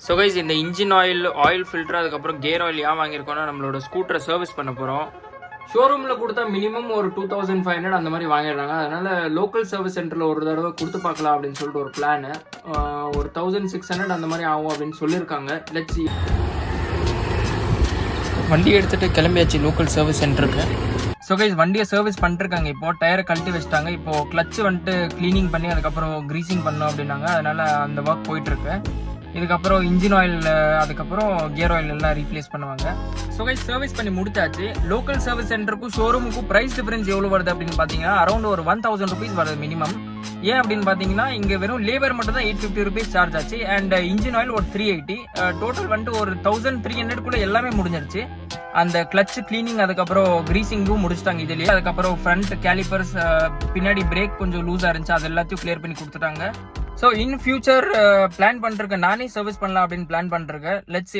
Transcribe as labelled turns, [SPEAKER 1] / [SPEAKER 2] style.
[SPEAKER 1] So guys இந்த engine oil filter அதுக்கப்புறம் care oil ஏன் வாங்கியிருக்கோம்னா நம்மளோட ஸ்கூட்டரை சர்வீஸ் பண்ண போகிறோம். ஷோரூமில் கொடுத்தா மினிமம் ஒரு 2500 அந்த மாதிரி வாங்கிடுறாங்க. அதனால லோக்கல் சர்வீஸ் சென்டரில் ஒரு தடவை கொடுத்து பார்க்கலாம் அப்படின்னு சொல்லிட்டு ஒரு பிளானு. ஒரு 1600 அந்த மாதிரி ஆகும் அப்படின்னு சொல்லியிருக்காங்க. லெட்ஸ் வண்டி எடுத்துகிட்டு கிளம்பியாச்சு லோக்கல் சர்வீஸ் சென்டருக்கு. ஸோ கைஸ் வண்டியை சர்வீஸ் பண்ணிருக்காங்க. இப்போ டயரை கழட்டி வச்சிட்டாங்க. இப்போ கிளச்சு வந்துட்டு க்ளீனிங் பண்ணி அதுக்கப்புறம் கிரீசிங் பண்ணோம் அப்படின்னாங்க. அதனால அந்த ஒர்க் போயிட்டுருக்கு. இதுக்கப்புறம் இன்ஜின் ஆயில் அதுக்கப்புறம் கியர் ஆயில் எல்லாம் ரீப்ளேஸ் பண்ணுவாங்க. ஸோ கைஸ் சர்வீஸ் பண்ணி முடிச்சாச்சு. லோக்கல் சர்வீஸ் சென்டருக்கும் ஷோரூமுக்கும் ப்ரைஸ் டிஃபரன்ஸ் எவ்வளோ வருது அப்படின்னு பார்த்தீங்கன்னா அரௌண்ட் ஒரு 1000 rupees வருது மினிமம். ஏன் அப்படின்னு பார்த்தீங்கன்னா இங்கே வெறும் லேபர் மட்டும் தான் 850 rupees சார்ஜ் ஆச்சு. அண்ட் இன்ஜின் ஆயில் ஒரு 380. டோட்டல் வந்துட்டு ஒரு 1300 எல்லாமே முடிஞ்சிருச்சு. அந்த கிளச் கிளீனிங் அதுக்கப்புறம் கிரீசிங்கும் முடிச்சிட்டாங்க இதுலேயே. அதுக்கப்புறம் ஃப்ரண்ட் கேலிப்பர்ஸ் பின்னாடி பிரேக் கொஞ்சம் லூஸாக இருந்துச்சு, அது எல்லாத்தையும் கிளியர் பண்ணி கொடுத்துட்டாங்க. ஸோ இன் ஃபியூச்சர் பிளான் பண்ணிருக்கேன், நானே சர்வீஸ் பண்ணலாம் அப்படின்னு பிளான் பண்ணிருக்கேன். லெட்ஸ்